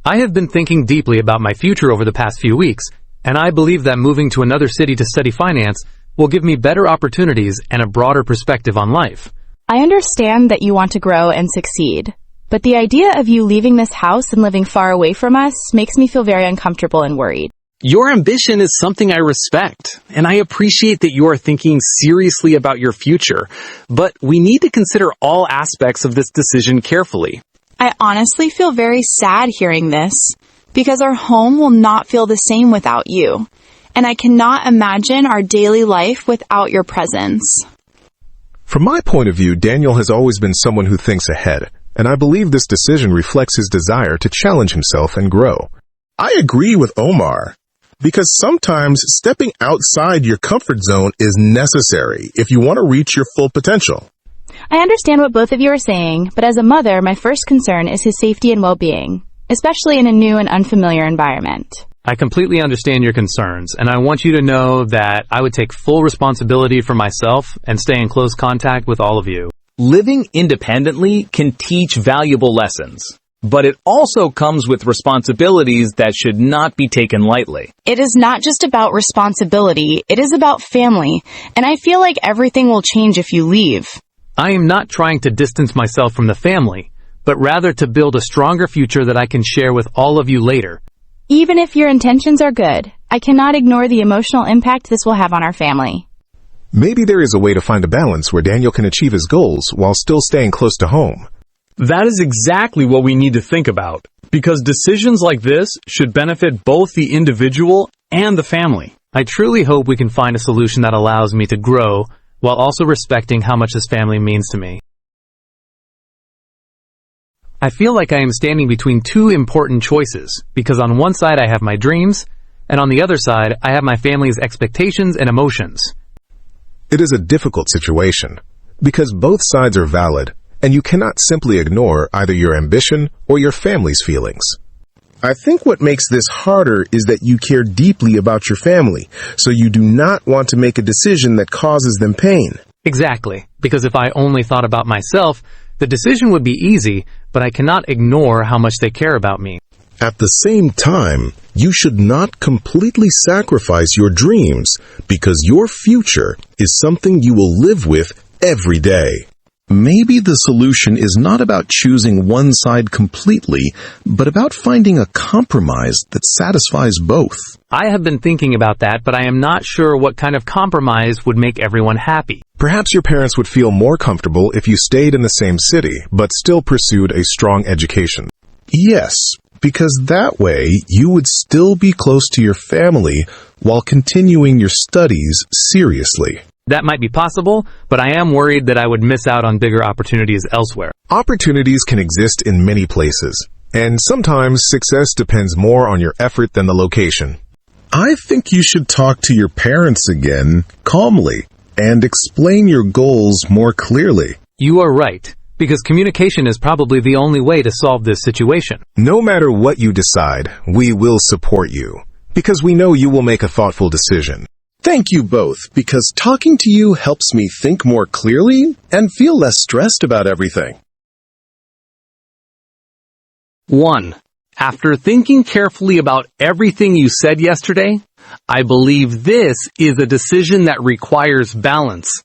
I have been thinking deeply about my future over the past few weeks, and I believe that moving to another city to study finance will give me better opportunities and a broader perspective on life. I understand that you want to grow and succeed, but the idea of you leaving this house and living far away from us makes me feel very uncomfortable and worried. Your ambition is something I respect, and I appreciate that you are thinking seriously about your future, but we need to consider all aspects of this decision carefully. I honestly feel very sad hearing this, because our home will not feel the same without you, and I cannot imagine our daily life without your presence. From my point of view, Daniel has always been someone who thinks ahead, and I believe this decision reflects his desire to challenge himself and grow. I agree with Omar, because sometimes stepping outside your comfort zone is necessary if you want to reach your full potential. I understand what both of you are saying, but as a mother, my first concern is his safety and well-being, especially in a new and unfamiliar environment. I completely understand your concerns, and I want you to know that I would take full responsibility for myself and stay in close contact with all of you. Living independently can teach valuable lessons, but it also comes with responsibilities that should not be taken lightly. It is not just about responsibility, it is about family, and I feel like everything will change if you leave. I am not trying to distance myself from the family, but rather to build a stronger future that I can share with all of you later. Even if your intentions are good, I cannot ignore the emotional impact this will have on our family. Maybe there is a way to find a balance where Daniel can achieve his goals while still staying close to home. That is exactly what we need to think about, because decisions like this should benefit both the individual and the family. I truly hope we can find a solution that allows me to grow while also respecting how much this family means to me. I feel like I am standing between two important choices, because on one side I have my dreams, and on the other side I have my family's expectations and emotions. It is a difficult situation, because both sides are valid, and you cannot simply ignore either your ambition or your family's feelings. I think what makes this harder is that you care deeply about your family, so you do not want to make a decision that causes them pain. Exactly, because if I only thought about myself, the decision would be easy, but I cannot ignore how much they care about me. At the same time, you should not completely sacrifice your dreams, because your future is something you will live with every day. Maybe the solution is not about choosing one side completely, but about finding a compromise that satisfies both. I have been thinking about that, but I am not sure what kind of compromise would make everyone happy. Perhaps your parents would feel more comfortable if you stayed in the same city, but still pursued a strong education. Yes, because that way you would still be close to your family while continuing your studies seriously. That might be possible, but I am worried that I would miss out on bigger opportunities elsewhere. Opportunities can exist in many places, and sometimes success depends more on your effort than the location. I think you should talk to your parents again, calmly, and explain your goals more clearly. You are right, because communication is probably the only way to solve this situation. No matter what you decide, we will support you, because we know you will make a thoughtful decision. Thank you both, because talking to you helps me think more clearly and feel less stressed about everything. 1. After thinking carefully about everything you said yesterday, I believe this is a decision that requires balance,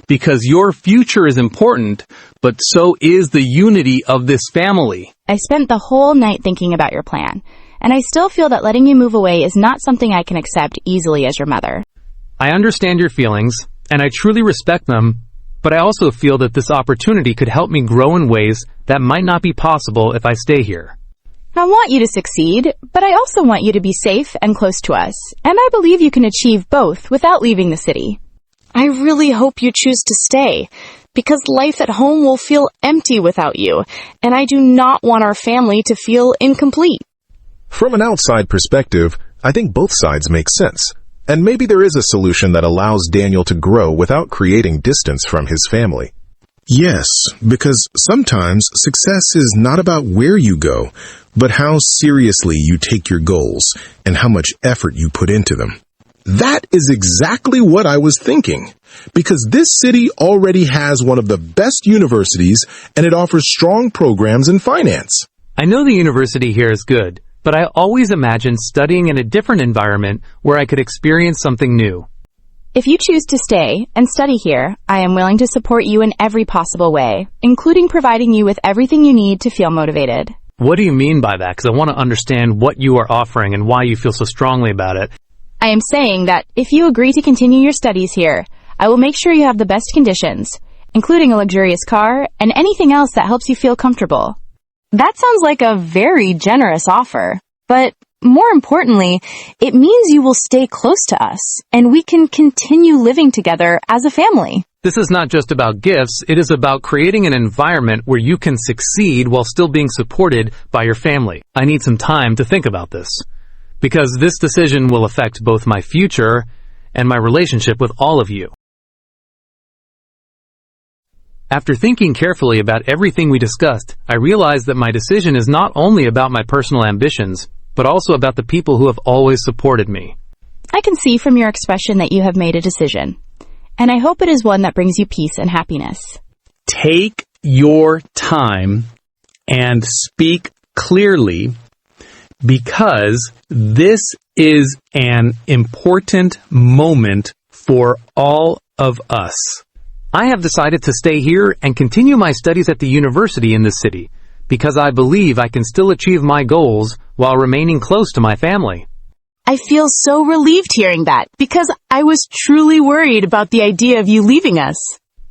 because your future is important, but so is the unity of this family. I spent the whole night thinking about your plan, and I still feel that letting you move away is not something I can accept easily as your mother. I understand your feelings, and I truly respect them, but I also feel that this opportunity could help me grow in ways that might not be possible if I stay here. I want you to succeed, but I also want you to be safe and close to us, and I believe you can achieve both without leaving the city. I really hope you choose to stay, because life at home will feel empty without you, and I do not want our family to feel incomplete. From an outside perspective, I think both sides make sense. And maybe there is a solution that allows Daniel to grow without creating distance from his family. Yes, because sometimes success is not about where you go, but how seriously you take your goals and how much effort you put into them. That is exactly what I was thinking, because this city already has one of the best universities and it offers strong programs in finance. I know the university here is good, but I always imagined studying in a different environment where I could experience something new. If you choose to stay and study here, I am willing to support you in every possible way, including providing you with everything you need to feel motivated. What do you mean by that? Because I want to understand what you are offering and why you feel so strongly about it. I am saying that if you agree to continue your studies here, I will make sure you have the best conditions, including a luxurious car and anything else that helps you feel comfortable. That sounds like a very generous offer, but more importantly, it means you will stay close to us, and we can continue living together as a family. This is not just about gifts, it is about creating an environment where you can succeed while still being supported by your family. I need some time to think about this, because this decision will affect both my future and my relationship with all of you. After thinking carefully about everything we discussed, I realized that my decision is not only about my personal ambitions, but also about the people who have always supported me. I can see from your expression that you have made a decision, and I hope it is one that brings you peace and happiness. Take your time and speak clearly, because this is an important moment for all of us. I have decided to stay here and continue my studies at the university in this city, because I believe I can still achieve my goals while remaining close to my family. I feel so relieved hearing that, because I was truly worried about the idea of you leaving us.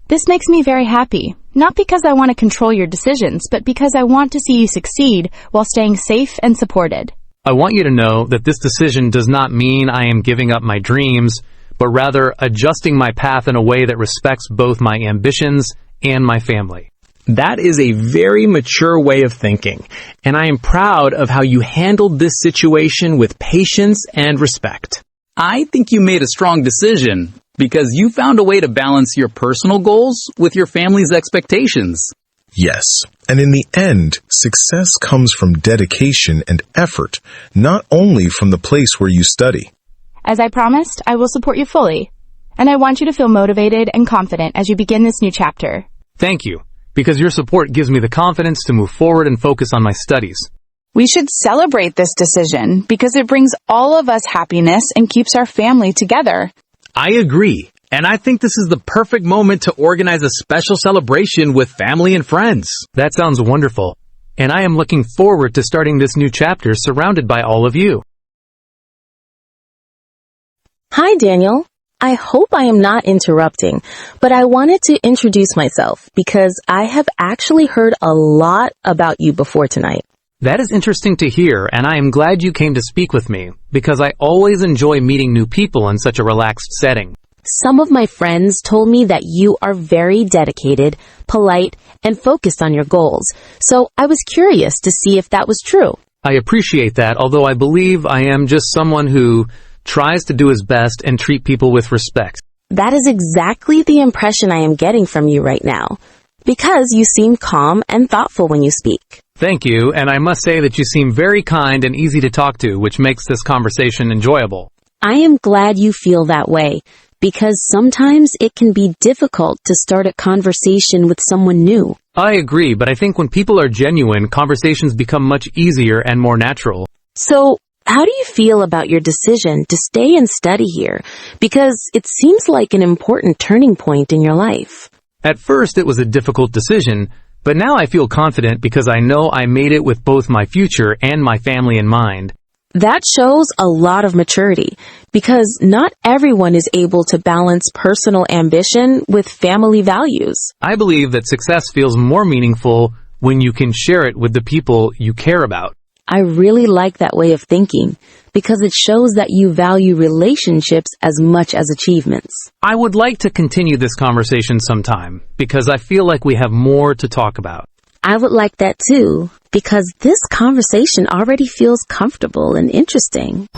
This makes me very happy, not because I want to control your decisions, but because I want to see you succeed while staying safe and supported. I want you to know that this decision does not mean I am giving up my dreams, but rather adjusting my path in a way that respects both my ambitions and my family. That is a very mature way of thinking, and I am proud of how you handled this situation with patience and respect. I think you made a strong decision because you found a way to balance your personal goals with your family's expectations. Yes, and in the end, success comes from dedication and effort, not only from the place where you study. As I promised, I will support you fully, and I want you to feel motivated and confident as you begin this new chapter. Thank you, because your support gives me the confidence to move forward and focus on my studies. We should celebrate this decision because it brings all of us happiness and keeps our family together. I agree, and I think this is the perfect moment to organize a special celebration with family and friends. That sounds wonderful, and I am looking forward to starting this new chapter surrounded by all of you. Hi, Daniel. I hope I am not interrupting, but I wanted to introduce myself because I have actually heard a lot about you before tonight. That is interesting to hear, and I am glad you came to speak with me, because I always enjoy meeting new people in such a relaxed setting. Some of my friends told me that you are very dedicated, polite, and focused on your goals, so I was curious to see if that was true. I appreciate that, although I believe I am just someone who tries to do his best and treat people with respect. That is exactly the impression I am getting from you right now, because you seem calm and thoughtful when you speak. Thank you, and I must say that you seem very kind and easy to talk to, which makes this conversation enjoyable. I am glad you feel that way, because sometimes it can be difficult to start a conversation with someone new. I agree, but I think when people are genuine, conversations become much easier and more natural. So, how do you feel about your decision to stay and study here? Because it seems like an important turning point in your life. At first, it was a difficult decision, but now I feel confident because I know I made it with both my future and my family in mind. That shows a lot of maturity, because not everyone is able to balance personal ambition with family values. I believe that success feels more meaningful when you can share it with the people you care about. I really like that way of thinking, because it shows that you value relationships as much as achievements. I would like to continue this conversation sometime, because I feel like we have more to talk about. I would like that too, because this conversation already feels comfortable and interesting.